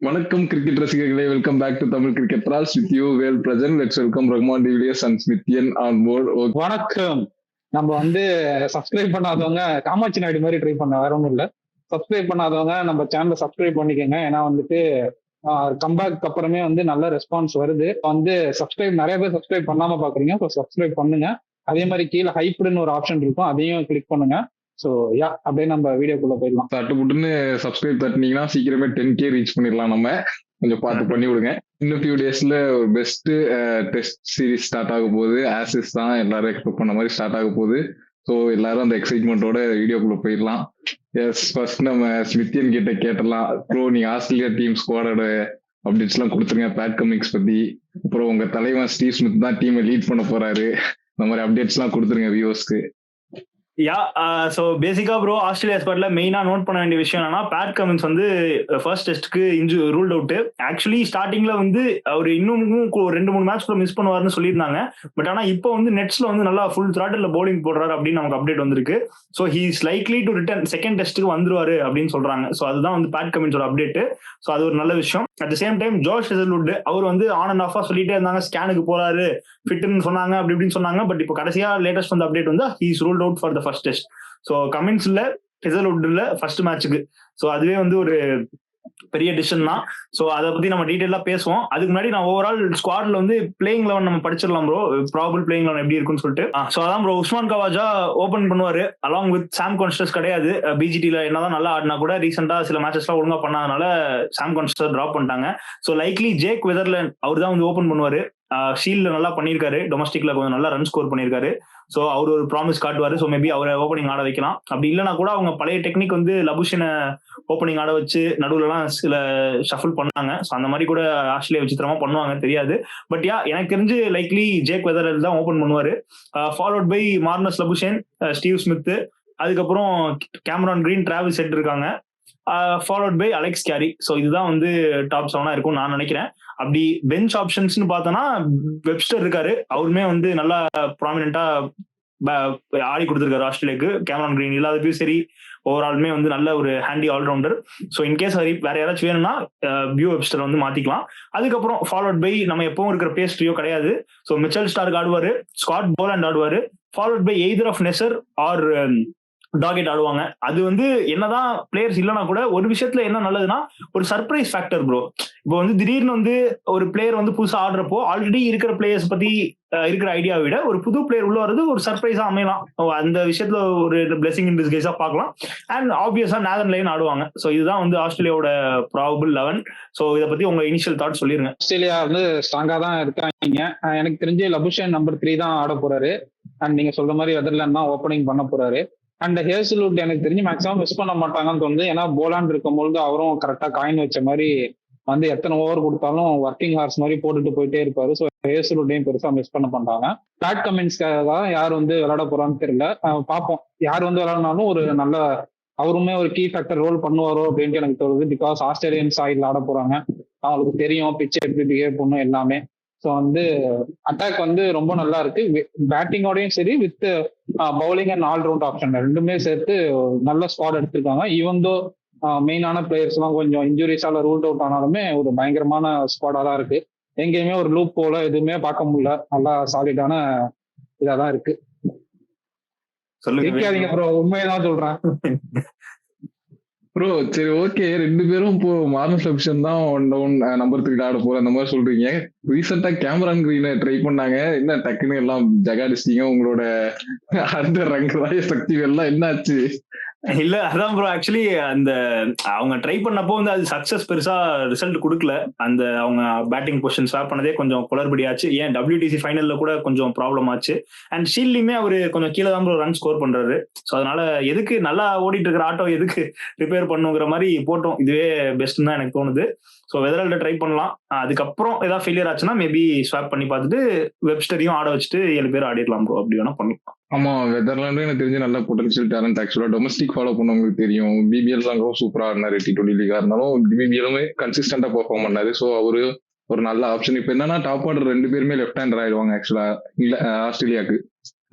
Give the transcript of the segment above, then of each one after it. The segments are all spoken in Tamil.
வணக்கம் கிரிக்கெட் ரசிகர்களே, welcome back to Tamil cricket ரால்ஸ் with you Vel present. Let's welcome Rahman de Villiers and ஸ்மித்தியன் ஆன் போர்ட். வணக்கம். நம்ம சப்ஸ்கிரைப் பண்ணாதவங்க காமாட்சி நாயுடு மாதிரி ட்ரை பண்ண வேற ஒன்றும் இல்லை. சப்ஸ்கிரைப் பண்ணாதவங்க நம்ம சேனலை சப்ஸ்கிரைப் பண்ணிக்கோங்க. ஏன்னா கம்பேக் அப்புறமே நல்ல ரெஸ்பான்ஸ் வருது. சப்ஸ்கிரைப் நிறைய பேர் சப்ஸ்கிரைப் பண்ணாம பாக்குறீங்க. ஸோ சப்ஸ்கிரைப் பண்ணுங்க. அதே மாதிரி கீழே ஹைப்டுன்னு ஒரு ஆப்ஷன் இருக்கும், அதையும் கிளிக் பண்ணுங்க. ஸோ அப்படியே நம்ம வீடியோக்குள்ள போயிடலாம். தட்டுப்புட்டுன்னு சப்ஸ்கிரைப் தட்டினீங்கன்னா சீக்கிரமே 10K ரீச் பண்ணிடலாம். நம்ம கொஞ்சம் பார்த்து பண்ணி விடுங்க. இன்னும் ஃபியூ டேஸ்ல ஒரு பெஸ்ட் டெஸ்ட் சீரிஸ் ஸ்டார்ட் ஆக போகுது. ஆசிஸ் தான் எல்லாரும் எக்ஸ்பெக்ட் பண்ண மாதிரி ஸ்டார்ட் ஆக போகுது. ஸோ எல்லாரும் அந்த எக்ஸைட்மெண்ட்டோட வீடியோக்குள்ள போயிடலாம். எஸ், ஃபர்ஸ்ட் நம்ம ஸ்மித்தியன் கிட்ட கேட்டலாம். ப்ரோ, நீங்க ஆஸ்திரேலியா டீம் ஸ்குவாடோட அப்டேட்ஸ் எல்லாம் கொடுத்துருங்க. பேட் கமிங்ஸ் பத்தி, அப்புறம் உங்க தலைவன் ஸ்டீவ் ஸ்மித் தான் டீமை லீட் பண்ண போறாரு. இந்த மாதிரி அப்டேட்ஸ் எல்லாம் கொடுத்துருங்க வியூவர்ஸ்க்கு. ஸோ பேசிக்கா ப்ரோ, ஆஸ்திரேலியா ஸ்குவாட்ல மெயினா நோட் பண்ண வேண்டிய விஷயம் என்னன்னா, பேட் கமின்ஸ் ஃபர்ஸ்ட் டெஸ்ட்க்கு ரூல்ட் அவுட். ஆக்சுவலி ஸ்டார்டிங்ல அவர் இன்னும் 2-3 மேட்ச் கூட மிஸ் பண்ணுவாருன்னு சொல்லியிருந்தாங்க. பட் ஆனா இப்போ நெட்ஸ்ல நல்லா ஃபுல் த்ராட்டில் பவுலிங் போடுறாரு அப்படின்னு நமக்கு அப்டேட் வந்திருக்கு. So he is likely to return second டெஸ்ட்டுக்கு வந்துருவாரு அப்படின்னு சொல்றாங்க. ஸோ அதுதான் பேட் கமின்ஸோட அப்டேட். ஸோ அது ஒரு நல்ல விஷயம். At the same time Josh Hazlewood அவர் ஆன் அண்ட் ஆஃபா சொல்லிட்டே இருந்தாங்க, ஸ்கேனுக்கு போறாரு, ஃபிட்னு சொன்னாங்க, அப்படி இப்படின்னு சொன்னாங்க. பட் இப்போ கடைசியா latest update he is ruled out for the first test. So Cummins இல்ல, ஹேசல்வுட் இல்ல ஃபர்ஸ்ட் மேட்சுக்கு. ஸோ அதுவே ஒரு பெரிய டிசிஷன் தான். ஸோ அதை பத்தி நம்ம டீடைலா பேசுவோம். அதுக்கு முன்னாடி நான் ஓவரால் ஸ்குவாட்ல பிளேயிங் 11 நம்ம படிச்சிடலாம் ப்ரோ. ப்ராபபிள் பிளேயிங் 11 எப்படி இருக்குன்னு சொல்லிட்டு. ஸோ அதான் ப்ரோ, உஸ்மான் கவாஜா ஓபன் பண்ணுவாரு அலாங் வித் சாம் கான்ஸ்டன்ஸ். கிடையாது, பிஜிடில என்னதான் நல்லா ஆடினா கூட ரீசெண்டா சில மேட்சஸ்லாம் ஒழுங்கா பண்ணாதனால சாம் கான்ஸ்டன்ஸ் டிராப் பண்ணிட்டாங்க. ஸோ லைக்லி ஜேக் வெதர்லேண்ட் அவர் தான் ஓபன் பண்ணுவாரு. ஷீல்ட்ல நல்லா பண்ணியிருக்காரு, டொமஸ்டிக்ல கொஞ்சம் நல்லா ரன் ஸ்கோர் பண்ணியிருக்காரு. ஸோ அவர் ஒரு ப்ராமிஸ் காட்டுவாரு. ஸோ மேபி அவரை ஓப்பனிங் ஆட வைக்கலாம். அப்படி இல்லைனா கூட அவங்க பழைய டெக்னிக் லபுஷனை ஓப்பனிங் ஆட வச்சு நடுவுலலாம் சில ஷஃபிள் பண்ணாங்க. ஸோ அந்த மாதிரி கூட ஆஸ்திரேலியா விசித்திரமா பண்ணுவாங்க, தெரியாது. பட் எனக்கு தெரிஞ்சு லைக்லி ஜேக் வெதர்லேண்ட் தான் ஓப்பன் பண்ணுவாரு. Followed by Marnus Labuschagne, Steve Smith, அதுக்கப்புறம் கேமரான் கிரீன், டிராவிஸ் ஹெட் இருக்காங்க. Followed by Alex Carey. So இதுதான் டாப் 7 இருக்கும் நான் நினைக்கிறேன். அப்படி பெஞ்ச் ஆப்ஷன்ஸ்னு பார்த்தோம்னா வெப்ஸ்டர் இருக்காரு. அவருமே நல்லா ப்ராமினென்ட்டா ஆடி கொடுத்துருக்காரு ஆஸ்திரேலியாவுக்கு. கேமரான் கிரீன் இல்லாதப்பயும் சரி, ஓவராலுமே நல்ல ஒரு ஹேண்டி ஆல்ரவுண்டர். ஸோ இன்கேஸ் வேற யாராச்சும் வேணும்னா பியூ வெப்ஸ்டர் மாத்திக்கலாம். அதுக்கப்புறம் ஃபாலோட் பை நம்ம எப்பவும் இருக்கிற பேஸ் ட்ரியோ கிடையாது. ஸோ மிச்சல் ஸ்டார்க் ஆடுவாரு, ஸ்காட் போலாண்ட் ஆடுவாரு. Followed by either of Neser or Doggett ஆடுவாங்க. அது என்னதான் பிளேயர்ஸ் இல்லைனா கூட ஒரு விஷயத்துல என்ன நல்லதுன்னா, ஒரு சர்ப்ரைஸ் ஃபேக்டர் ப்ரோ. இப்போ திடீர்னு ஒரு பிளேயர் புதுசா ஆடுறப்போ ஆல்ரெடி இருக்கிற பிளேயர்ஸ் பத்தி இருக்கிற ஐடியாவை விட ஒரு புது பிளேயர் உள்ள வர்றது ஒரு சர்ப்ரைஸா அமையலாம். அந்த விஷயத்துல ஒரு பிளெஸிங் இன் டிஸ்கைஸா பார்க்கலாம். அண்ட் ஆப்வியஸா நாதன் லைன் ஆடுவாங்க. ஸோ இதுதான் ஆஸ்திரேலியாவோட ப்ராபபிள் 11. ஸோ இதை பத்தி உங்க இனிஷியல் தாட் சொல்லிருங்க. ஆஸ்திரேலியா ஸ்ட்ராங்கா தான் இருக்காங்க. எனக்கு தெரிஞ்சு லபுஷன் நம்பர் 3 தான் ஆட போறாரு. அண்ட் நீங்க சொல்ற மாதிரி வெதர்லேண்ட் தான் ஓப்பனிங் பண்ண போறாரு. அண்ட் ஹேசல்வுட் எனக்கு தெரிஞ்சு மேக்ஸிமம் மிஸ் பண்ண மாட்டாங்கன்னு தோணுது. ஏன்னா போலாண்ட் இருக்கும்பொழுது அவரும் கரெக்டா காயின் வச்ச மாதிரி எத்தனை ஓவர் கொடுத்தாலும் ஒர்க்கிங் ஹார்ஸ் மாதிரி போட்டுட்டு போயிட்டே இருப்பாரு. ஸோ ஹேசல்வுட்டையும் பெருசா மிஸ் பண்ண மாட்டாங்க. பேட் கமின்ஸ்க்காக தான் யார் விளையாட போறான்னு தெரியல. பார்ப்போம். யார் விளையாடினாலும் ஒரு நல்ல அவருமே ஒரு கீ ஃபேக்டர் ரோல் பண்ணுவாரோ அப்படின்ட்டு எனக்கு தோணுது. பிகாஸ் ஆஸ்திரேலியன் சாயில் ஆட போறாங்க, அவங்களுக்கு தெரியும் பிச் எப்படி பிஹேவ் பண்ணும் எல்லாமே. ஸோ அட்டாக் ரொம்ப நல்லா இருக்கு. பேட்டிங்கோடையும் சரி, with bowling and all-round option ரெண்டுமே சேர்த்து நல்ல ஸ்குவாட் எடுத்திருக்காங்க. ஈவன்தோ மெயினான பிளேயர்ஸ் எல்லாம் கொஞ்சம் இன்ஜுரிஸால ரூல்ட் அவுட் ஆனாலுமே ஒரு பயங்கரமான ஸ்குவாடா தான் இருக்கு. எங்கேயுமே ஒரு லூப் போல எதுவுமே பார்க்க முடியல. நல்லா சாலிடான இதாதான் இருக்கு. சொல்லுங்க ப்ரோ, உண்மையதான் சொல்றேன் ப்ரோ. சரி, ஓகே. 2 பேரும் இப்போ மார்னஸ் லபுஷன் தான் நம்பர் 3 ஆட போற அந்த மாதிரி சொல்றீங்க. ரீசெண்டா கேமரான் கிரீனை ட்ரை பண்ணாங்க, என்ன டக்குன்னு எல்லாம் ஜகாடிச்சிட்டீங்க. உங்களோட அடுத்த ரங்கராய சக்தி எல்லாம் என்னாச்சு? இல்ல அதான் ப்ரோ, ஆக்சுவலி அவங்க ட்ரை பண்ணப்போ அது சக்சஸ் பெருசா ரிசல்ட் கொடுக்கல. அவங்க பேட்டிங் பொசிஷன் ஸ்வாப் பண்ணதே கொஞ்சம் குளறுபடி ஆச்சு. ஏன் WTC ஃபைனல்ல கூட கொஞ்சம் ப்ராப்ளம் ஆச்சு. அண்ட் ஷீல்ட்லயுமே அவரு கொஞ்சம் கீழே தான் ப்ரோ ரன் ஸ்கோர் பண்றாரு. ஸோ அதனால எதுக்கு நல்லா ஓடிட்டு இருக்கிற ஆட்டோ எதுக்கு ரிப்பேர் பண்ணுங்கிற மாதிரி போட்டோம். இதுவே பெஸ்ட் தான் எனக்கு தோணுது. ஸோ வெதர்லேண்ட் ட்ரை பண்ணலாம். அதுக்கப்புறம் ஏதாவது ஃபெயிலியர் ஆச்சுன்னா மேபி ஸ்வாப் பண்ணி பார்த்துட்டு வெப்ஸ்டரையும் ஆட வச்சுட்டு 7 பேர் ஆடிடலாம் ப்ரோ. அப்படி வேணா பண்ணலாம். ஆமா, வெதர்லாண்டும் எனக்கு தெரிஞ்ச நல்ல பொட்டன்ஷியல் டேலண்ட். ஆக்சுவலா டொமஸ்டிக் ஃபாலோ பண்ணவங்களுக்கு தெரியும். BBL தான் சூப்பரா இருந்தாரு. T20 லீகா இருந்தாலும் BBLுமே கன்சிஸ்டன்டா பெர்ஃபார்ம் பண்ணாரு. ஸோ அவரு ஒரு நல்ல ஆப்ஷன். இப்ப என்னன்னா டாப் ஆர்டர் 2 பேருமே லெஃப்ட் ஹேண்டர் ஆயிடுவாங்க. ஆக்சுவலா இல்ல, ஆஸ்திரேலியாவுக்கு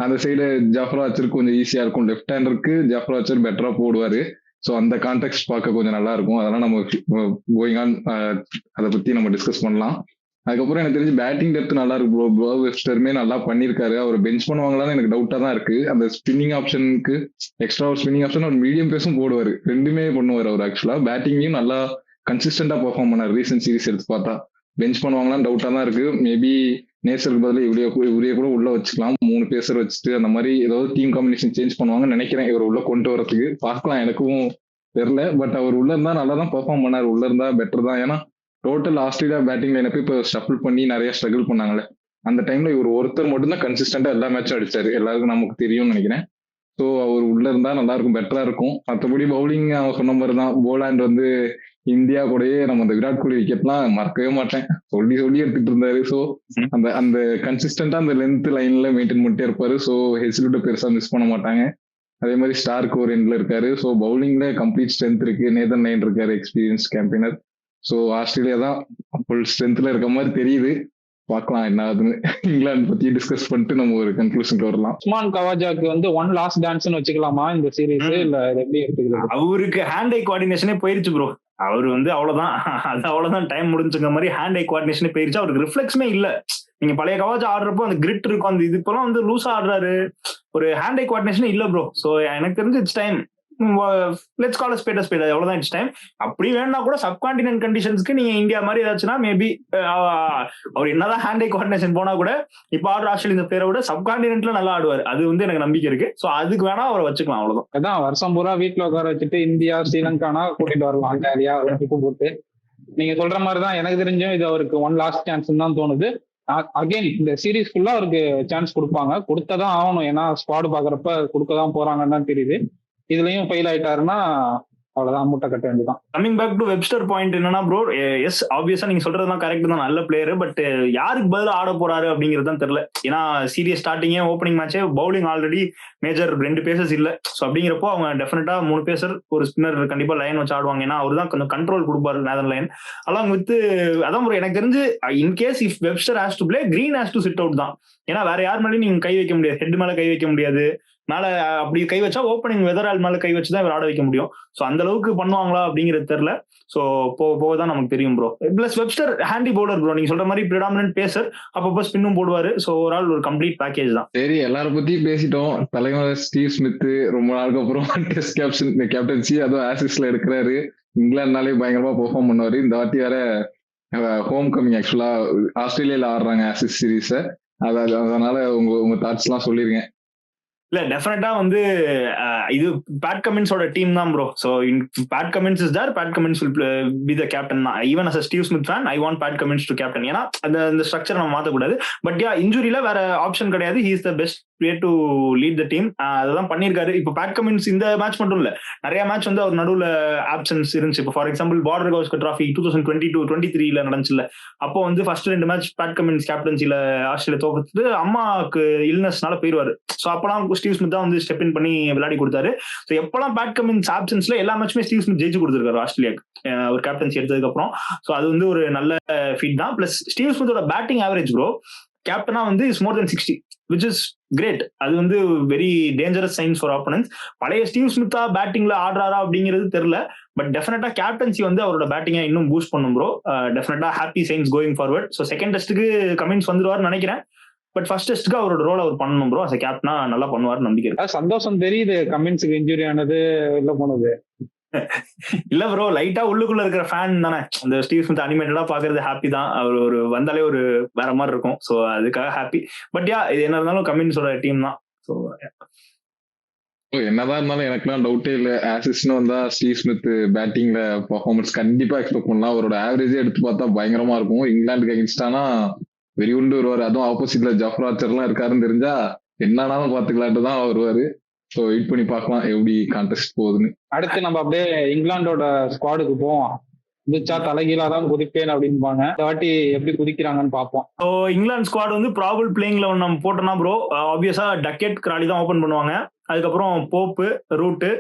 அந்த சைடு ஜாஃப்ரா ஆர்ச்சர் கொஞ்சம் ஈஸியா இருக்கும். லெஃப்ட் ஹேண்டருக்கு ஜாஃப்ரா ஆர்ச்சர் பெட்டரா போடுவாரு. ஸோ அந்த கான்டெக்ட் பார்க்க கொஞ்சம் நல்லா இருக்கும். அதெல்லாம் நம்ம கோயிங் ஆன் அதை பத்தி நம்ம டிஸ்கஸ் பண்ணலாம். அதுக்கப்புறம் எனக்கு தெரிஞ்சு பேட்டிங் டெப்த் நல்லா இருக்கு ப்ரோ. வெப்ஸ்டருமே நல்லா பண்ணியிருக்காரு. அவர் பெஞ்ச் பண்ணுவாங்களான்னு எனக்கு டவுட்டா தான் இருக்கு. அந்த ஸ்பின்னிங் ஆப்ஷனுக்கு எக்ஸ்ட்ரா ஒரு ஸ்பின்னிங் ஆப்ஷன் ஒரு மீடியம் பேஸும் போடுவார். ரெண்டுமே பண்ணுவார் அவர். ஆக்சுவலா பேட்டிங்லையும் நல்லா கன்சிஸ்டண்டா பெர்ஃபார்ம் பண்ணார். ரீசென்ட் சீரிஸ் எடுத்து பார்த்தா பெஞ்ச் பண்ணுவாங்களான்னு டவுட்டா தான் இருக்கு. மேபி நேசருக்கு பதிலாக இவரையே கூட உள்ள வச்சுக்கலாம். 3 பேசர் வச்சுட்டு அந்த மாதிரி ஏதாவது டீம் காம்பினேஷன் சேஞ்ச் பண்ணுவாங்கன்னு நினைக்கிறேன் இவர் உள்ள கொண்டு வரதுக்கு. பார்க்கலாம், எனக்கும் தெரியல. பட் அவர் உள்ள இருந்தா நல்லா தான் பெர்ஃபார்ம் பண்ணார். உள்ள இருந்தா பெட்டர் தான். ஏன்னா டோட்டல் ஆஸ்திரேலியா பேட்டிங் லைனப் இப்போ ஷஃபிள் பண்ணி நிறைய ஸ்ட்ரகிள் பண்ணாங்களே. அந்த டைம்ல இவர் ஒருத்தர் மட்டும் தான் கன்சிஸ்டண்டா எல்லா மேட்சும் அடிச்சாரு. எல்லாருக்கும் நமக்கு தெரியும்னு நினைக்கிறேன். ஸோ அவர் உள்ள இருந்தா நல்லா இருக்கும், பெட்டரா இருக்கும். மற்றபடி பவுலிங் அவன் சொன்ன மாதிரி தான். போலாண்ட் வந்து இந்தியா கூடயே நம்ம அந்த விராட் கோலி விக்கெட்லாம் மறக்கவே மாட்டேன். சொல்லி எடுத்துட்டு இருந்தாரு. ஸோ அந்த அந்த கன்சிஸ்டண்டா அந்த லென்த் லைன்ல மெயின்டைன் பண்ணிட்டே இருப்பாரு. ஸோ ஹெசிலுட்ட பெருசா மிஸ் பண்ண மாட்டாங்க. அதே மாதிரி ஸ்டார்க் ஒரு எண்ட்ல இருக்காரு. ஸோ பவுலிங்ல கம்ப்ளீட் ஸ்ட்ரென்த் இருக்கு. நேதன் லைன் இருக்காரு, எக்ஸ்பீரியன்ஸ் கேம்பெயினர். ஸோ ஆஸ்திரேலியா தான் ஃபுல் ஸ்ட்ரென்த்ல இருக்க மாதிரி தெரியுது. பார்க்கலாம் என்ன ஆகுதுன்னு. இங்கிலாந்து பத்தி டிஸ்கஸ் பண்ணிட்டு நம்ம ஒரு கன்க்ளூஷனுக்கு வரலாம். உஸ்மான் கவாஜாக்கு வந்து ஒன் லாஸ்ட் டான்ஸ்னு வச்சுக்கலாமா இந்த சீரீஸ், இல்ல எப்படி எடுத்துக்கலாம்? அவருக்கு ஹேண்ட் ஐ கோஆர்டினேஷனே போயிருச்சு ப்ரோ. அவர் வந்து அவ்வளவுதான், அது அவ்வளவுதான், டைம் முடிஞ்சுங்க மாதிரி ஹேண்ட் ஐ கோஆர்டினேஷனே போயிருச்சு. அவருக்கு ரிஃப்ளெக்ஸுமே இல்ல. நீங்க பழைய கவாஜா ஆடுறப்போ அந்த கிரிட் இருக்கும். அந்த இது இப்பெல்லாம் வந்து லூஸா ஆடுறாரு. ஒரு ஹேண்ட் ஐ கோஆர்டினேஷன் இல்ல ப்ரோ. ஸோ எனக்கு தெரிஞ்சு it's time. Let's call spade spade. அவ்வளவுதான், இட்ஸ் டைம். அப்படி வேணா கூட சப்கான்டினென்ட் கண்டிஷன்ஸ்க்கு நீங்க இந்தியா மாதிரி ஏதாச்சுன்னா மேபி அவர் என்னதான் ஹேண்ட் ஐ கோஆர்டினேஷன் போனா கூட இப்ப ஆடுற ஆஸ்திரேலியா இந்த பேரை விட சப்கான்டினென்ட்ல நல்லா ஆடுவார். அது வந்து எனக்கு நம்பிக்கை இருக்கு. ஸோ அதுக்கு வேணா அவரை வச்சுக்கலாம். அவ்வளவுதான். அதான் வருஷம் பூரா வீட்டுல உட்கார வச்சுட்டு இந்தியா ஸ்ரீலங்கானா கூட்டிட்டு வரலாம் ஜாலியா போட்டு. நீங்க சொல்ற மாதிரிதான் எனக்கு தெரிஞ்சும் இது அவருக்கு ஒன் லாஸ்ட் சான்ஸ் தான் தோணுது. அகைன் இந்த சீரீஸ்க்குள்ள அவருக்கு சான்ஸ் கொடுப்பாங்க, கொடுத்ததான் ஆகணும். ஏன்னா ஸ்குவாட் பாக்குறப்ப கொடுக்கதான் போறாங்கன்னு தான் தெரியுது. இதுலயும் ஃபெயில் ஆயிட்டாருன்னா அவ்வளவுதான், மூட்டை கட்ட வேண்டியதான். Coming back to Webster point என்னன்னா ப்ரோ, எஸ் ஆப்வியஸா நீங்க சொல்றதுதான் கரெக்ட் தான், நல்ல பிளேயர். பட் யாருக்கு பதிலா ஆட போறாரு அப்படிங்கிறது தான் தெரியல. ஏன்னா சீரியஸ் ஸ்டார்டிங்கே ஓப்பனிங் மேட்சே பவுலிங் ஆல்ரெடி மேஜர் 2 பேசர்ஸ் இல்ல. ஸோ அப்படிங்கிறப்போ அவங்க டெஃபினட்டா 3 பேசர் ஒரு ஸ்பின்னர் கண்டிப்பா லைன் வச்சு ஆடுவாங்க. ஏன்னா அவர் தான் கொஞ்சம் கண்ட்ரோல் கொடுப்பாரு நேதர் லைன். அலாங் வித் அதான் ப்ரோ எனக்கு தெரிஞ்சு in case if Webster has to play, green has to sit out தான். ஏன்னா வேற யார் மேலேயும் நீங்க கை வைக்க முடியாது. ஹெட் மேல கை வைக்க முடியாது. மேல அப்படி கை வச்சா ஓப்பனிங் வெதரால் மேல கை வச்சுதான் இவர் ஆட வைக்க முடியும். ஸோ அந்த அளவுக்கு பண்ணுவாங்களா அப்படிங்கிறது தெரியல. ஸோ போக தான் நமக்கு தெரியும் bro. Plus Webster handy bowler bro. நீங்க சொல்ற மாதிரி பிரிடாமினன்ட் பேசர், அப்பப்போ ஸ்பின்னும் போடுவாரு. ஸோ ஓவரால் ஒரு கம்ப்ளீட் பேக்கேஜ் தான். சரி, எல்லாரும் பத்தியும் பேசிட்டோம். தலைவர் ஸ்டீவ் ஸ்மித் ரொம்ப நாளுக்கு அப்புறம் டெஸ்ட் கேப்டன்சி அதுவும் ஆசிஸ்ல எடுக்கிறாரு. இங்கிலாந்துனாலே பயங்கரமா பெர்ஃபார்ம் பண்ணுவாரு. இந்த வாட்டி வேற ஹோம் கமிங் ஆக்சுவலா ஆஸ்திரேலியால ஆடுறாங்க ஆசிஸ் சீரீஸ. அதனால உங்க தாட்ஸ் எல்லாம் சொல்லிருங்க. இல்ல டெஃபினட்டா வந்து இது பேட் கமின்ஸோட டீம் தான் bro. So Pat Cummins is there, Pat Cummins will be the captain தான். Even as Steve Smith fan I want Pat Cummins to captain. ஏன்னா அந்த ஸ்ட்ரக்சர் நம்ம மாற்றக்கூடாது. பட் யா இன்ஜுரியில வேற ஆப்ஷன் கிடையாது. He is the best way to lead the team. அதான் பண்ணியிருக்காரு. இப்போ பேட் கமின்ஸ் இந்த மேட்ச் மட்டும் இல்ல, நிறைய மேட்ச் வந்து அவர் நடுவில் ஆப்ஷன்ஸ் இருந்துச்சு. இப்போ for example Border Gavaskar trophy 2022-23 நடந்துச்சுல, அப்போ வந்து ஃபர்ஸ்ட் 2 மேட்ச் பேட் கமின்ஸ் கேப்டன்சில ஆஸ்திரேலியா தோக்கத்துட்டு அம்மாவுக்கு இல்னஸ்னால போயிடுவாரு. ஸோ அப்பெல்லாம் ஸ்டீவ் ஸ்மித் தான் வந்து ஸ்டெப் இன் பண்ணி விளையாடி கொடுத்தாரு. ஸோ எப்பெல்லாம் பேட் கமின்ஸ் ஆப்ஷன்ஸ்ல எல்லா மேட்சுமே ஸ்டீவ் ஸ்மித் ஜெயிச்சு கொடுத்துருக்காரு ஆஸ்திரேலியாக்கு ஒரு கேப்டன்சி எடுத்ததுக்கு அப்புறம். ஸோ அது வந்து ஒரு நல்ல ஃபீட் தான். பிளஸ் ஸ்டீவ் ஸ்மித்தோட பேட்டிங் ஆவரேஜ் ப்ரோ கேப்டனா வந்து is more than 60, which is great. அது வந்து very dangerous signs for opponents. பழைய ஸ்டீவ் ஸ்மித்தா பேட்டிங்ல ஆடுறாரா அப்படிங்கிறது தெரியல. பட் டெஃபினட்டா கேப்டன்சி வந்து அவரோட பேட்டிங்கை இன்னும் பூஸ்ட் பண்ணும் ப்ரோ. டெஃபினட்டா happy science going forward. So second டெஸ்ட்டுக்கு கமின்ஸ் வந்துருவாருன்னு நினைக்கிறேன். பட் ஃபர்ஸ்ட் டெஸ்ட்க்கு அவரோட ரோல் அவர் பண்ணணும் ப்ரோ. அஸ் கேப்டனா நல்லா பண்ணுவார் நம்பிக்கை இருக்கு. சந்தோஷம் தெரியுது கமின்ஸுக்கு இன்ஜுரி ஆனது இல்ல போனது இல்ல ப்ரோ, லைட்டா உள்ளுக்குள்ள இருக்கிற ஃபேன் தானே அந்த ஸ்டீவ் ஸ்மித் அனிமேட்டடா பாக்குறது ஹாப்பி தான். அவர் ஒரு வந்தாலே ஒரு வேற மாதிரி இருக்கும். ஸோ அதுக்காக ஹாப்பி. பட் யா இது என்ன இருந்தாலும் கமின்ஸோட டீம் தான். ஸோ என்னதான் இருந்தாலும் எனக்குலாம் டவுட்டே இல்லை. ஆசிஸ்னு வந்தா ஸ்டீவ் ஸ்மித் பேட்டிங்ல பர்ஃபார்மன்ஸ் கண்டிப்பா எக்ஸ்பெக்ட் பண்ணலாம். அவரோட ஆவரேஜே எடுத்து பார்த்தா பயங்கரமா இருக்கும். இங்கிலாந்துக்கு அகேன்ஸ்டானா வெறி உண்டு வருவாரு. அதுவும் ஆப்போசிட்ல ஜாஃபர் ஆர்ச்சர் எல்லாம் இருக்காருன்னு தெரிஞ்சா என்னன்னாலும் பாத்துக்கலான்ட்டு தான் வருவாரு. ஸோ வெயிட் பண்ணி பார்க்கலாம் எப்படி கான்டெஸ்ட் போகுதுன்னு. அடுத்து நம்ம அப்படியே இங்கிலாந்தோட ஸ்குவாடுக்கு போவோம். குதிச்சா தலைகீழா தான் குதிப்பேன் அப்படின்பாங்க. இந்த வாட்டி எப்படி குதிக்கிறாங்கன்னு பார்ப்போம். ஸோ இங்கிலாந்து ஸ்குவாட் வந்து ப்ராபபிள் பிளேயிங் 11 நம்ம போட்டோம்னா ப்ரோ ஆப்வியஸா டக்கெட், கிராலி தான் ஓப்பன் பண்ணுவாங்க. அதுக்கப்புறம் போப்பு, ரூட்டு,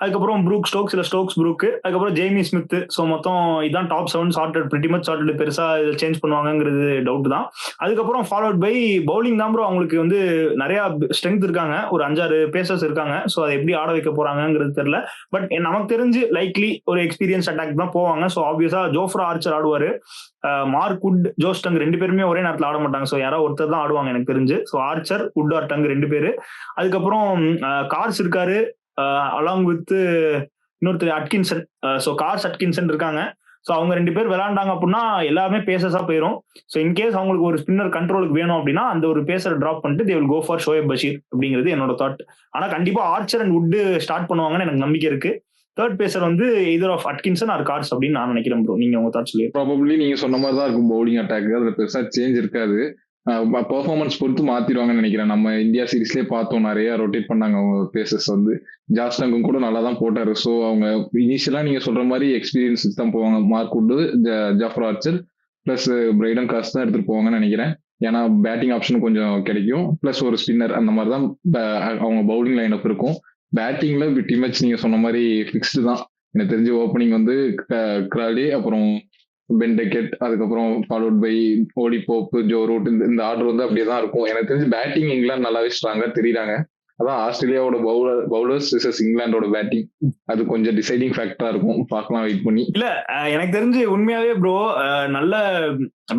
அதுக்கப்புறம் ப்ரூக் ஸ்டோக்ஸ், இல்ல ஸ்டோக்ஸ் ப்ரூக்கு, அதுக்கப்புறம் ஜேமி ஸ்மித். ஸோ மொத்தம் இதான் top 7 sorted, pretty much sorted. பெருசா சேஞ்ச் பண்ணுவாங்கங்கிறது டவுட் தான். அதுக்கப்புறம் ஃபாலோட் பை பவுலிங் தான் ப்ரோ. அவங்களுக்கு வந்து நிறைய ஸ்ட்ரென்த் இருக்காங்க, ஒரு 5-6 பேசர்ஸ் இருக்காங்க. ஸோ அதை எப்படி ஆட வைக்க போறாங்கிறது தெரியல. பட் நமக்கு தெரிஞ்சு லைக்லி ஒரு எக்ஸ்பீரியன்ஸ் அட்டாக் தான் போவாங்க. ஸோ ஆப்வியஸா ஜோஃப்ரா ஆர்ச்சர் ஆடுவாரு, மார்க் வுட், ஜோஸ் டங் 2 பேருமே ஒரே நேரத்தில் ஆட மாட்டாங்க. ஸோ யாராவது ஒருத்தர் தான் ஆடுவாங்க எனக்கு தெரிஞ்சு. So Archer, Wood or Tongue 2 பேரு. அதுக்கப்புறம் கார்ஸ் இருக்காரு, அலாங் வித் இன்னொருத்தர் அட்கின்சன். ஸோ கார்ஸ், அட்கின்சன் இருக்காங்க. ஸோ அவங்க 2 பேர் விளையாண்டாங்க அப்படின்னா எல்லாமே பேசஸா போயிடும். ஸோ இன்கேஸ் அவங்களுக்கு ஒரு ஸ்பின்னர் கண்ட்ரோலுக்கு வேணும் அப்படின்னா அந்த ஒரு பேசரை டிராப் பண்ணிட்டு they will go for Shoaib Bashir அப்படிங்கிறது என்னோட தாட். ஆனா கண்டிப்பா ஆர்ச்சர் அண்ட் வுட் ஸ்டார்ட் பண்ணுவாங்கன்னு எனக்கு நம்பிக்கை இருக்கு. தேர்ட் பேசர் வந்து either of Atkinson or Carse அப்படின்னு நான் நினைக்கிறேன் ப்ரோ. நீங்க உங்க தாட் சொல்லுங்க. ப்ராபப்ளி நீங்க சொன்ன மாதிரி தான் இருக்கும் பவுலிங் அட்டாக். அதுல பெருசா சேஞ்ச் இருக்காது. பெர்ஃபார்மன்ஸ் பொறுத்து மாத்திடுவாங்கன்னு நினைக்கிறேன். நம்ம இந்தியா சீரீஸ்லேயே பார்த்தோம், நிறைய ரொட்டேட் பண்ணாங்க அவங்க பேசஸ் வந்து. ஜாஸ்டங்கும் கூட நல்லா தான் போட்டாரு. ஸோ அவங்க இனிஷியலா நீங்க சொல்ற மாதிரி எக்ஸ்பீரியன்ஸ் தான் போவாங்க. Mark Wood, Jofra Archer plus Brydon காஸ்ட் தான் எடுத்துட்டு போவாங்கன்னு நினைக்கிறேன். ஏன்னா பேட்டிங் ஆப்ஷன் கொஞ்சம் கிடைக்கும், பிளஸ் ஒரு ஸ்பின்னர், அந்த மாதிரி தான் அவங்க பவுலிங் லைன் அப் இருக்கும். பேட்டிங்ல விட்டி மேட்ச் நீங்க சொன்ன மாதிரி ஃபிக்ஸ்டு தான். எனக்கு தெரிஞ்ச ஓப்பனிங் வந்து கிராலி, அப்புறம் பென்டெக்கெட், அதுக்கப்புறம் followed by Ollie Pope, Joe Root. இந்த ஆர்டர் வந்து அப்படியே தான் இருக்கும். எனக்கு தெரிஞ்சு பேட்டிங் இங்கிலாந்து நல்லாவே ஸ்ட்ராங்கா தெரியுறாங்க. அதான் ஆஸ்திரேலியாவோட பவுலர்ஸ் விசஸ் இங்கிலாண்டோட பேட்டிங், அது கொஞ்சம் டிசைடிங் ஃபேக்டரா இருக்கும். பார்க்கலாம், வெயிட் பண்ணி. இல்ல எனக்கு தெரிஞ்சு உண்மையாவே ப்ரோ நல்ல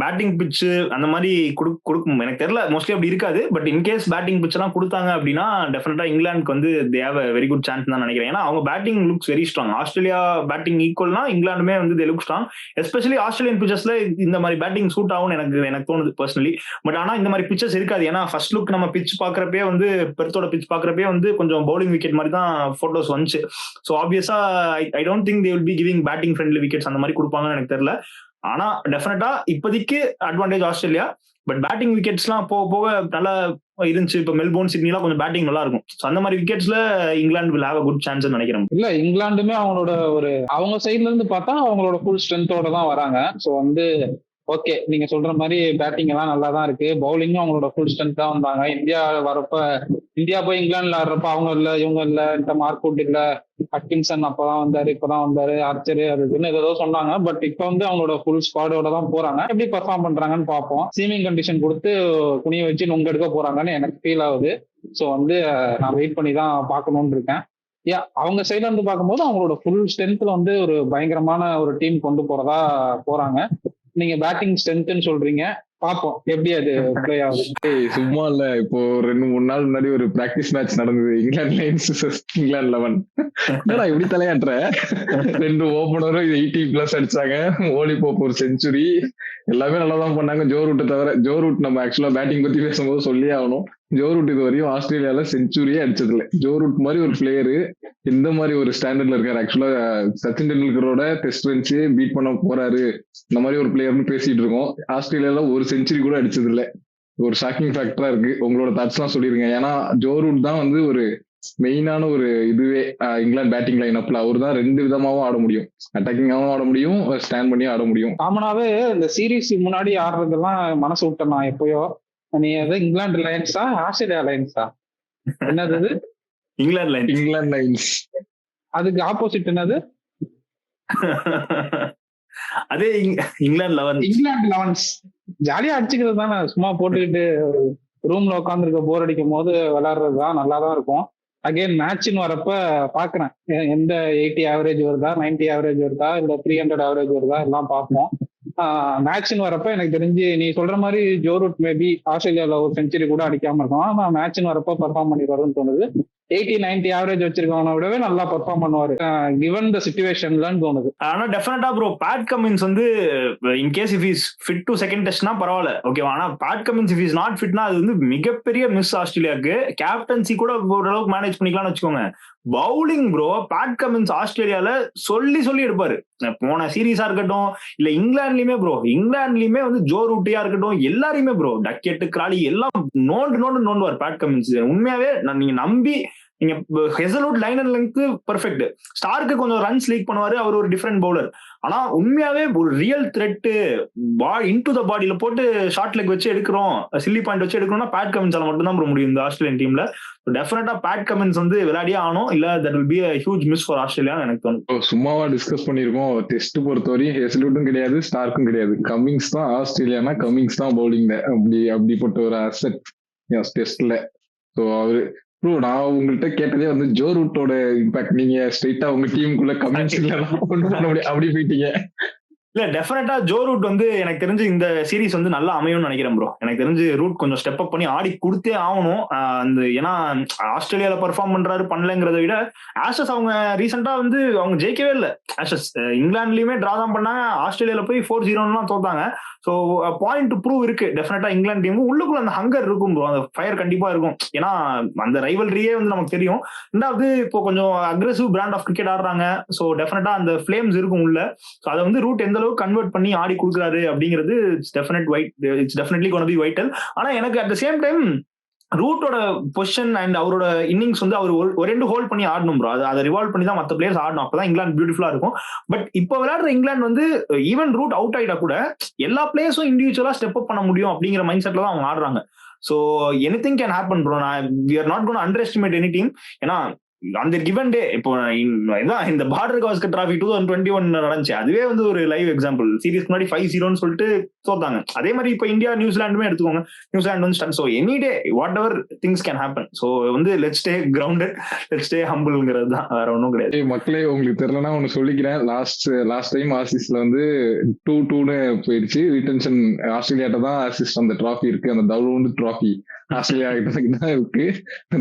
பேட்டிங் பிட்ச் அந்த மாதிரி கொடுக்கும். எனக்கு தெரியல, மோஸ்ட்லி அப்படி இருக்காது. பட் இன்கேஸ் பேட்டிங் பிட்ச் எல்லாம் கொடுத்தாங்க அப்படின்னா டெஃபினட்டா இங்கிலாந்துக்கு வந்து they have very good chance தான் நினைக்கிறேன். ஏன்னா அவங்க batting looks very strong. Australia batting ஈக்குவல்னா இங்கிலாந்துமே வந்து they look strong. Especially Australian பிச்சர்ஸ்ல இந்த மாதிரி பேட்டிங் சூட் ஆகும் எனக்கு தோணுது பர்சனலி. பட் ஆனா இந்த மாதிரி பிச்சர்ஸ் இருக்காது. ஏன்னா ஃபர்ஸ்ட் லுக் நம்ம பிட்ச் பாக்குறப்பே வந்து பெர்த்தோட பிட்ச் பாக்குறப்பே வந்து கொஞ்சம் பவுலிங் விக்கெட் மாதிரி தான் போட்டோஸ் வந்துச்சு. ஸோ ஆப்வியஸா I don't think they will be giving batting friendly wickets அந்த மாதிரி கொடுப்பாங்கன்னு எனக்கு தெரியல. ஆனா டெஃபினட்டா இப்போதைக்கு advantage Australia. But batting wickets எல்லாம் போக போக நல்லா இருந்துச்சு. இப்போ மெல்போர்ன், சிட்னிலாம் கொஞ்சம் பேட்டிங் நல்லா இருக்கும். அந்த மாதிரி விக்கெட்ஸ்ல England will have a good chance நினைக்கிறேன். இல்ல, இங்கிலாந்துமே அவங்களோட அவங்க சைட்ல இருந்து பார்த்தா அவங்களோட ஃபுல் ஸ்ட்ரென்த்தோட தான் வராங்க. ஸோ வந்து ஓகே, நீங்க சொல்ற மாதிரி பேட்டிங் எல்லாம் நல்லா தான் இருக்கு. பவுலிங்கும் அவங்களோட ஃபுல் ஸ்ட்ரென்த் தான் வந்தாங்க. இந்தியா வரப்ப, இந்தியா போய் இங்கிலாந்துல ஆடுறப்ப அவங்க இல்ல, இவங்க இல்ல, இந்த மார்க்வுட் இல்ல, அட்கின்சன் அப்பதான் வந்தாரு, இப்பதான் வந்தாரு, ஆர்ச்சர் அதுன்னு ஏதோ சொன்னாங்க. பட் இப்ப வந்து அவங்களோட ஃபுல் ஸ்குவாடோட தான் போறாங்க. எப்படி பெர்ஃபார்ம் பண்றாங்கன்னு பார்ப்போம். சீமிங் கண்டிஷன் கொடுத்து குனிய வச்சு நுங்க எடுக்க போறாங்கன்னு எனக்கு ஃபீல் ஆகுது. ஸோ வந்து நான் வெயிட் பண்ணி தான் பார்க்கணும்னு இருக்கேன். அவங்க சைட்ல இருந்து பார்க்கும்போது அவங்களோட ஃபுல் ஸ்ட்ரென்த்ல வந்து ஒரு பயங்கரமான ஒரு டீம் கொண்டு போறாங்க. நீங்க பேட்டிங் ஸ்ட்ரென்த்னு சொல்றீங்க, பாப்போம் எப்படி அது ப்ளே ஆகுது. சும்மா இல்ல, இப்போ 2-3 நாள் முன்னாடி ஒரு பிராக்டிஸ் மேட்ச் நடந்தது, இங்கிலாந்து லைன்ஸ் இங்கிலாந்து 11. என்னடா இப்படி தலையாட்டுற? 2 ஓபனரும் 80+ அடிச்சாங்க. ஓலி போப் ஒரு செஞ்சுரி, எல்லாமே நல்லா தான் பண்ணாங்க. ஜோ ரூட்டை தவிர. ஜோ ரூட் நம்ம ஆக்சுவலா பேட்டிங் பத்தி பேசும்போது சொல்லியே ஆகணும். ஜோ ரூட் இது வரையும் ஆஸ்திரேலியால செஞ்சுரியே அடிச்சது இல்லை. ஜோ ரூட் மாதிரி ஒரு பிளேயரு இந்த மாதிரி ஒரு ஸ்டாண்டர்ட்ல இருக்காரு. ஆக்சுவலா சச்சின் டெண்டுல்கரோட டெஸ்ட் ரன்ஸ் பீட் பண்ண போறாரு, இந்த மாதிரி ஒரு பிளேயர்னு பேசிட்டு இருக்கோம். ஆஸ்திரேலியால ஒரு செஞ்சுரி கூட அடிச்சது இல்லை. ஒரு ஷாக்கிங் ஃபேக்டரா இருக்கு. உங்களோட தாட்ஸ் எல்லாம் சொல்லிருங்க. ஏன்னா ஜோ ரூட் தான் வந்து ஒரு மெயினான ஒரு இதுவே இங்கிலாந்து பேட்டிங் லைன் அப்ல. அவர் தான் 2 விதமாவும் ஆட முடியும், அட்டாக்கிங்காவும் ஆட முடியும், ஸ்டாண்ட் பண்ணி ஆட முடியும். காமனாவே இந்த சீரீஸ் முன்னாடி ஆடுறதெல்லாம் மனசு விட்டேன் நான் எப்பயோ. நீ இங்கிலாந்து லைன்ஸா ஆஸ்திரேலியா லைன்ஸா? என்னது இங்கிலாந்து லைன்ஸ்? அதுக்கு ஆப்போசிட் என்னது? அதே இங்கிலாந்து லெவன்ஸ். ஜாலியா அடிச்சுக்கிறது தானே, சும்மா போட்டுக்கிட்டு ரூம்ல உட்காந்துருக்க போர் அடிக்கும் போது விளையாடுறது தான், நல்லா தான் இருக்கும். அகைன் மேட்ச்னு வரப்ப பாக்குறேன் எந்த 80 ஆவரேஜ் வருதா, 90 ஆவரேஜ் வருதா, இல்ல 300 ஆவரேஜ் வருதா, எல்லாம் பார்ப்போம். மேட்ச்னு வரப்ப எனக்கு தெரிஞ்சு நீ சொல்ற மாதிரி ஜோ ரூட் மேபி ஆஸ்திரேலியால ஒரு செஞ்சுரி கூட அடிக்காம இருக்கும். ஆனா மேட்ச்னு வரப்ப பெர்ஃபார்ம் பண்ணிடுவாருன்னு தோணுது. 80-90 ஆவரேஜ் வச்சிருக்கவனை விடவே நல்லா பெர்ஃபார்ம் பண்ணுவாரு கிவன் த சிச்சுவேஷன்லன்னு தோணுது. ஆனா டெஃபினட்டா ப்ரோ பேட் கமின்ஸ் வந்து in case if is fit to second டெஸ்ட்னா பரவாயில்ல, ஓகேவா. ஆனா Pat Cummins if is not ஃபிட்னா அது வந்து மிகப்பெரிய மிஸ் ஆஸ்திரேலியாவுக்கு. கேப்டன்சி கூட ஓரளவுக்கு மேனேஜ் பண்ணிக்கலாம்னு வச்சுக்கோங்க. பவுலிங் ப்ரோ, பேட் கமின்ஸ் ஆஸ்திரேலியால சொல்லி எடுப்பாரு. போன சீரீஸா இருக்கட்டும், இல்ல இங்கிலாந்துலயுமே ப்ரோ, இங்கிலாந்துலயுமே வந்து ஜோ ரூட்டியா இருக்கட்டும், எல்லாரையுமே ப்ரோ, டக்கெட், கிராலி எல்லாம் நோண்டுவார் பேட் கமின்ஸ். உண்மையாவே நீங்க நம்பி நீங்க Hazlewood line and length perfect, Stark கொஞ்சம் ரன்ஸ் லீக் பண்ணுவாரு, அவர் ஒரு டிஃபரெண்ட் பவுலர். ஆனா உண்மையாவே ஒரு ரியல் த்ரெட் இன்டு த பாடியில போட்டு ஷார்ட் லெக் வச்சு எடுக்கிறோம், சில்லி பாயிண்ட் வச்சு எடுக்கணும்னா பேட் கமின்ஸால மட்டும் தான் முடியும் இந்த ஆஸ்திரேலியன் டீம்ல. டெஃபினட்டா பேட் கமின்ஸ் வந்து விளையாடியே ஆகணும், இல்ல that will be a huge miss for Australia எனக்கு தோணும். சும்மாவா டிஸ்கஸ் பண்ணிருக்கோம், டெஸ்ட் பொறுத்தவரையும் ஹேசல்வுட்டும் கிடையாது, ஸ்டார்க்கும் கிடையாது, கமிங்ஸ் தான். ஆஸ்திரேலியானா கமிங்ஸ் தான் பவுலிங்ல, அப்படிப்பட்ட ஒரு அசெட் டெஸ்ட்ல. ஸோ அவரு நான் உங்கள்கிட்ட கேட்டதே வந்து ஜோ ரூட்டோட இம்பாக்ட், நீங்க ஸ்ட்ரெயிட்டா உங்க டீமுக்குள்ள கமிங்ஸ் இல்ல பண்ண முடியும் அப்படி போயிட்டீங்க. இல்ல டெஃபினட்டா ஜோ ரூட் வந்து எனக்கு தெரிஞ்சு இந்த சீரிஸ் வந்து நல்லா அமையும்னு நினைக்கிறேன் ப்ரோ. எனக்கு தெரிஞ்சு ரூட் கொஞ்சம் ஸ்டெப் அப் பண்ணி ஆடி கொடுத்தே ஆகணும். அந்த ஏன்னா ஆஸ்திரேலியால பெர்ஃபார்ம் பண்றாரு பண்ணலங்கிறத விட ஆஷஸ் அவங்க ரீசெண்டா வந்து அவங்க ஜெயிக்கவே இல்லை. ஆஷஸ் இங்கிலாந்துலயுமே டிரா தான் பண்ணாங்க, ஆஸ்திரேலியால போய் 4-0 தோத்தாங்க. ஸோ பாயிண்ட் டு ப்ரூவ் இருக்கு டெஃபினட்டா இங்கிலாந்து டீமும். உள்ளுக்குள்ள அந்த ஹங்கர் இருக்கும் ப்ரோ, அந்த ஃபயர் கண்டிப்பா இருக்கும். ஏன்னா அந்த ரைவல்ரியே வந்து நமக்கு தெரியும். ரெண்டாவது இப்போ கொஞ்சம் அக்ரெசிவ் பிராண்ட் ஆஃப் கிரிக்கெட் ஆடுறாங்க. ஸோ டெஃபினட்டா அந்த ஃபிளேம்ஸ் இருக்கும் உள்ள. ஸோ அதை வந்து ரூட் எந்த அளவுக்கு கன்வெர்ட் பண்ணி ஆடி கொடுக்குறாரு அப்படிங்கிறது it's definitely gonna be vital. ஆனா எனக்கு அட் த சேம் டைம் ரூட்டோட பொசிஷன் அண்ட் அவரோட இன்னிங்ஸ் வந்து அவர் ஒரு ரெண்டு ஹோல்ட் பண்ணி ஆடணும் ப்ரோ. அதை ரிவால்வ் பண்ணி தான் மற்ற பிளேயர்ஸ் ஆடணும், அப்பதான் இங்கிலாந்து பியூட்டிஃபுல்லா இருக்கும். பட் இப்போ விளையாடுற இங்கிலாந்து வந்து ஈவன் ரூட் அவுட் ஆயிட்டா கூட எல்லா பிளேயர்ஸும் இண்டிவிஜுவலா ஸ்டெப் அப் பண்ண முடியும் அப்படிங்கிற மைண்ட் செட்ல தான் அவங்க ஆடுறாங்க. So anything can happen bro. We are not gonna underestimate any team. ஏன்னா அந்த கிவன் டே இப்போ இந்த பார்டர் கவாஸ்கர் டிராஃபி 2021 நடந்துச்சு, அதுவே வந்து ஒரு லைவ் எக்ஸாம்பிள். சீரிஸ் முன்னாடி 5-0 சொல்லிட்டு தோத்தாங்க. அதே மாதிரி இப்போ இந்தியா நியூசிலாண்டுமே எடுத்துக்கோங்க, நியூசிலாந்து வந்து so any day whatever things can happen. So வந்து let's stay grounded, let's stay ஹம்பிள்ங்கிறது தான், வேற ஒன்றும் கிடையாது. மக்களே உங்களுக்கு தெரியலன்னா ஒன்று சொல்லிக்கிறேன். லாஸ்ட் டைம் ஆசிஸ்ல வந்து 2-2 போயிடுச்சு. ரிட்டன்ஷன் ஆஸ்திரேலியாட்ட தான் ஆசிஸ்ட் அந்த டிராஃபி இருக்கு, அந்த தவுலோண்டு டிராஃபி ஆஸ்திரேலியா கிட்ட தான் இருக்கு.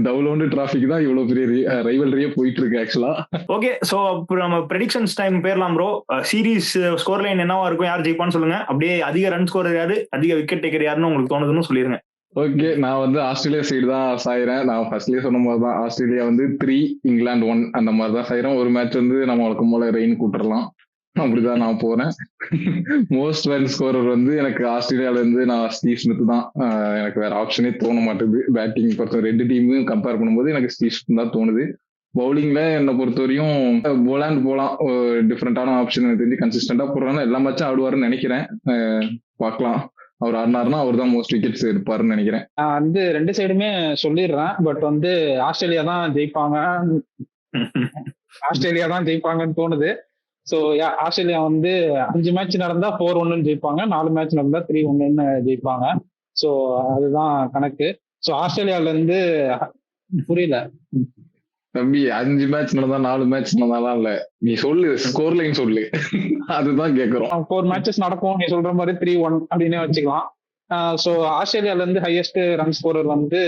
தவுலோண்டு டிராஃபிக்கு தான் இவ்வளவு பெரிய ரைவல்ரியே போயிட்டு இருக்கு ஆக்சுவலா. ஓகே, சோ நம்ம ப்ரெடிக்ஷன்ஸ் டைம் போயிடலாம் ப்ரோ. சீரிஸ் ஸ்கோர் லைன் என்னவா இருக்கும், யார் ஜெயிப்பான்னு சொல்லுங்க. அப்படியே அதிக ரன் ஸ்கோர் யாரு, அதிக விக்கெட் டேக்கர் யாருன்னு உங்களுக்கு தோணுதுன்னு சொல்லிருங்க. ஓகே, நான் வந்து ஆஸ்திரேலியா சைடு தான் சாயிறேன். நான் ஃபர்ஸ்ட்லயே சொன்ன மாதிரி தான் ஆஸ்திரேலியா வந்து 3, இங்கிலாந்து 1 அந்த மாதிரி தான் சாயிறேன். ஒரு மேட்ச் வந்து நம்ம வழக்கம் போல ரெயின் கூட்டுறலாம், அப்படிதான் நான் போறேன். மோஸ்ட் ரன் ஸ்கோரர் வந்து எனக்கு ஆஸ்திரேலியால இருந்து நான் ஸ்டீவ் ஸ்மித் தான். எனக்கு வேற ஆப்ஷனே தோண மாட்டேது. பேட்டிங் பொறுத்த ரெண்டு டீமும் கம்பேர் பண்ணும்போது எனக்கு ஸ்டீவ் ஸ்மித் தான் தோணுது. பவுலிங்ல என்னை பொறுத்தவரையும் போலாண்ட் போலாம், டிஃப்ரெண்டான ஆப்ஷன் எனக்கு தெரிஞ்சு கன்சிஸ்டன்டா போடுறாங்க. எல்லா மேட்சும் ஆடுவாருன்னு நினைக்கிறேன். பார்க்கலாம், அவர் ஆடினாருன்னா அவர் தான் மோஸ்ட் விக்கெட்ஸ் எடுப்பாருன்னு நினைக்கிறேன். நான் வந்து ரெண்டு சைடுமே சொல்லிடுறேன், பட் வந்து ஆஸ்திரேலியா தான் ஜெயிப்பாங்கன்னு தோணுது. ஸோ ஆஸ்திரேலியா வந்து 5 மேட்ச் நடந்தா 4-1 ஜெயிப்பாங்க, 4 மேட்ச் நடந்தா 3-1 ஜெயிப்பாங்க. ஸோ அதுதான் கணக்கு. ஸோ ஆஸ்திரேலியால இருந்து புரியல தம்பி, 5 மேட்ச் நடந்தா 4 மேட்ச் நடந்தாலாம் இல்ல, நீ சொல்லு ஸ்கோர் லைன் சொல்லு, அதுதான் கேக்குறோம். 4 மேட்சஸ் நடக்கும், நீ சொல்ற மாதிரி 3-1 அப்படின்னு வச்சுக்கலாம். ஸோ ஆஸ்திரேலியால இருந்து ஹையஸ்ட் ரன் ஸ்கோரர் வந்து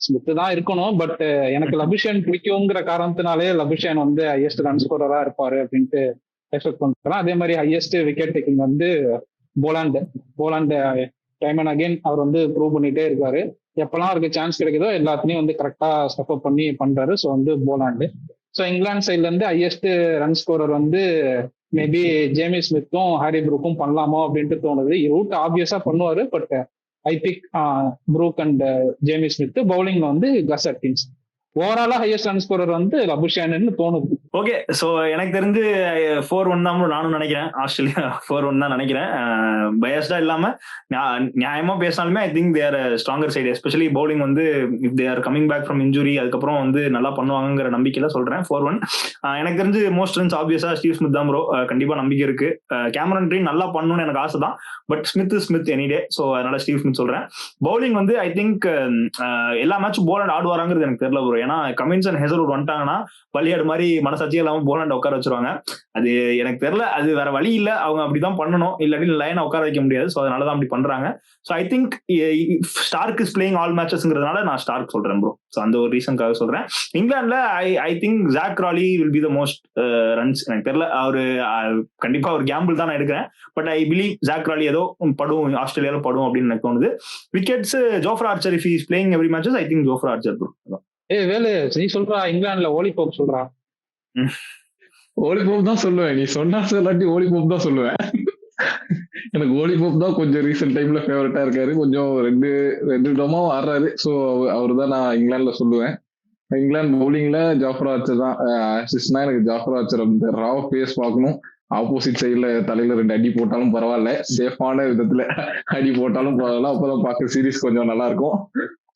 ஸ்மித் தான் இருக்கணும். பட் எனக்கு லபுஷேன் பிடிக்குங்கிற காரணத்தினாலே லபுஷேன் வந்து ஹையஸ்ட் ரன் ஸ்கோரரா இருப்பாரு அப்படின்ட்டு எக்ஸ்பெக்ட் பண்றேன். அதே மாதிரி ஹையஸ்ட் விக்கெட் டேக்கிங் வந்து போலாண்டு டைம் அண்ட் அகைன் அவர் வந்து ப்ரூவ் பண்ணிட்டே இருக்காரு. எப்பெல்லாம் அவருக்கு சான்ஸ் கிடைக்குதோ எல்லாத்துலயும் வந்து கரெக்டா ஸ்டெப் அப் பண்ணி பண்றாரு. ஸோ வந்து போலாண்டு. ஸோ இங்கிலாந்து சைட்ல இருந்து ஹையஸ்ட் ரன் ஸ்கோரர் வந்து மேபி ஜேமி ஸ்மித்தும் ஹாரி ப்ரூக்கும் பண்ணலாமோ அப்படின்ட்டு தோணுது. ரூட் ஆப்வியஸா பண்ணுவாரு, but I pick Brook and Jamie Smith. பவுலிங்ல வந்து கஸ் அட்கின்ஸ். ஓவராலா ஹையஸ்ட் ரன் ஸ்கோரர் வந்து லபுஷேன்னு தோணுது. ஓகே, சோ எனக்கு தெரிஞ்சு 4-1 தான் நானும் நினைக்கிறேன். ஆஸ்திரேலியா 4-1 தான் நினைக்கிறேன். பயஸ்டா இல்லாம நியாயமா பேசினாலுமே I think they're stronger side, especially bowling வந்து if they are coming back from injury, அதுக்கப்புறம் வந்து நல்லா பண்ணுவாங்கிற நம்பிக்கையில சொல்றேன் 4-1. எனக்கு தெரிஞ்சு மோஸ்ட் ரன்ஸ் ஆப்வியஸா ஸ்டீவ் ஸ்மித் தான் ப்ரோ. கண்டிப்பா நம்பிக்கை இருக்கு. கேமரன் கிரீன் நல்லா பண்ணணும்னு எனக்கு ஆசை தான், but Smith any day. So அதனால ஸ்டீவ் ஸ்மித் சொல்றேன். பவுலிங் வந்து ஐ திங்க் எல்லா மேட்சும் போலாண்ட் ஆடுவாராங்கிறது எனக்கு தெரியல ப்ரோ. ஏன்னா கமின்ஸ் அண்ட் ஹெசல்வுட் வந்துட்டாங்கன்னா பலியாடு மாதிரி மனசாட்சியே இல்லாம போலாண்ட் உட்கார வச்சிருவாங்க. அது எனக்கு தெரியல, அது வேற வழி இல்ல, அவங்க அப்படிதான் பண்ணணும், இல்லாட்டி லைனை உட்கார வைக்க முடியாது. ஸோ அதனாலதான் அப்படி பண்றாங்க. So I think Starc is playing all மேட்சஸ்ங்கிறதுனால நான் ஸ்டார்க் சொல்றேன் ப்ரோ. ஸோ அந்த ஒரு ரீசனுக்காக சொல்றேன். இங்கிலாந்துல I think Zak Crawley will be the most runs. எனக்கு தெரியல, அவரு கண்டிப்பா ஒரு கேம்பிள் தான் நான் எடுக்கிறேன், but I believe Zak Crawley ஏதோ படும், ஆஸ்திரேலியால படும் அப்படின்னு எனக்கு தோணுது. Wickets Jofra Archer, if is playing every matches I think Jofra Archer bro. Velu நீ சொல்றா இங்கிலாந்துல ஓலி போப் சொல்றா. ஓலி போப் தான் சொல்லுவேன், நீ சொன்னா சொல்லாட்டி ஓலி போப் தான் சொல்லுவேன். எனக்கு ஓலி போப் தான் கொஞ்சம் ரீசெண்ட் டைம்ல ஃபேவரட்டா இருக்காரு. கொஞ்சம் ரெண்டு விதமா ஆடுறாரு. ஸோ அவரு தான் நான் இங்கிலாந்துல சொல்லுவேன். இங்கிலாந்து பவுலிங்ல ஜாஃபர் ஆர்ச்சர் தான் அசிஸ்ட்னா. எனக்கு ஜாஃபர் ஆர்ச்சர் அந்த ரா பேஸ் பார்க்கணும். ஆப்போசிட் சைட்ல தலையில 2 அடி போட்டாலும் பரவாயில்ல, சேஃபான விதத்துல அடி போட்டாலும் பரவாயில்ல, அப்பதான் பார்க்க சீரிஸ் கொஞ்சம் நல்லா இருக்கும்.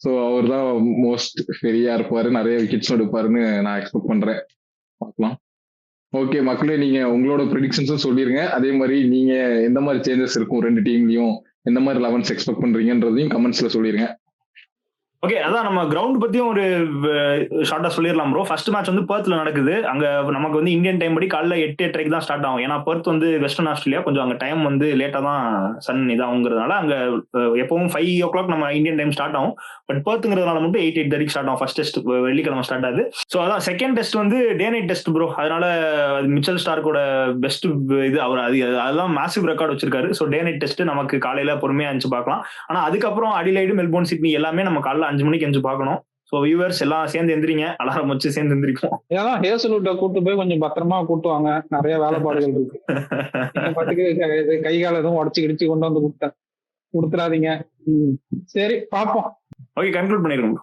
ஸோ அவர் தான் மோஸ்ட் பெரியா இருப்பாரு, நிறைய விக்கெட்ஸ் எடுப்பாருன்னு நான் எக்ஸ்பெக்ட் பண்றேன். பார்க்கலாம். ஓகே மக்களே, நீங்க உங்களோட ப்ரெடிக்ஷன்ஸும் சொல்லிருங்க. அதே மாதிரி நீங்க எந்த மாதிரி சேஞ்சஸ் இருக்கும் 2 டீம்லயும், எந்த மாதிரி 11s எக்ஸ்பெக்ட் பண்றீங்கன்றதையும் கமெண்ட்ஸ்ல சொல்லிருங்க. ஓகே, அதான் நம்ம கிரவுண்ட் பத்தியும் ஒரு ஷார்ட்டா சொல்லிடலாம் ப்ரோ. ஃபர்ஸ்ட் மேட்ச் வந்து பெர்த்ல நடக்குது. அங்க நமக்கு வந்து இந்தியன் டைம் படி காலைல 8:30 தான் ஸ்டார்ட் ஆகும். ஏன்னா பெர்த் வந்து வெஸ்டர்ன் ஆஸ்திரேலியா, கொஞ்சம் அங்க டைம் வந்து லேட்டா தான் சன் இதாகுங்கிறதுனால அங்க எப்பவும் 5 o'clock நம்ம இந்தியன் டைம் ஸ்டார்ட் ஆகும். பட் பெர்த்துங்கிறதுனால மட்டும் 8:30 ஸ்டார்ட் ஆகும். ஃபர்ஸ்ட் டெஸ்ட் வெள்ளிக்கிழமை ஸ்டார்ட் ஆகுது. ஸோ அதான் செகண்ட் டெஸ்ட் வந்து டே நைட் டெஸ்ட் ப்ரோ. அதனால மிச்சல் ஸ்டார்க்கோட பெஸ்ட் இது அவர் அதெல்லாம் மேசிவ் ரெக்கார்ட் வச்சிருக்காரு. ஸோ டே நைட் டெஸ்ட் நமக்கு காலையில பொறுமையா இருந்துச்சு பார்க்கலாம். ஆனா அதுக்கப்புறம் அடிலைடு, மெல்போர்ன், சிட்னி எல்லாமே நம்ம காலைல 5 மணிக்கு எஞ்சி பார்க்கணும். சோ வியூவர்ஸ் எல்லாம் சேர்ந்து எந்திரிங்க, அலாரம் வச்சு சேர்ந்து எந்திரிப்போம். ஏன்னா ஹேசல்வுட்டை கூட்டு போய் கொஞ்சம் பத்திரமா கூட்டுவாங்க, நிறைய வேலைப்பாடுகள் இருக்கு. கை கால எதுவும் உடச்சு கிடிச்சு கொண்டு வந்து கொடுத்துறாதீங்க. சரி, பார்ப்போம். ஓகே, கன்க்ளூட் பண்ணிருக்கோம்.